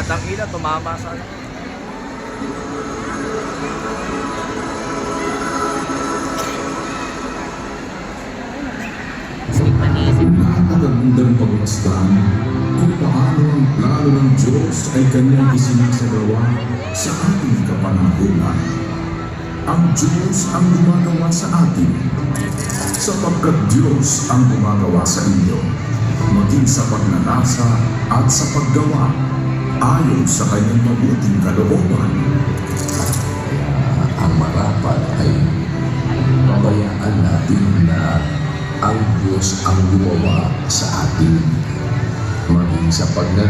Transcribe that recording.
at ang ilaw tumama sa ano. Napakagandang pagmasdan kung paano ang plano ng Diyos ay kanyang isinasagawa sa ating kapanahunan. Ang Diyos ang gumagawa sa atin, sapagkat Diyos ang gumagawa sa inyo, maging sa pagnanasa at sa paggawa, ayon sa kanyang mabuting kalooban. Ang marapat ay pabayaan natin na ang Diyos ang gumawa sa atin, maging sa pagnanasa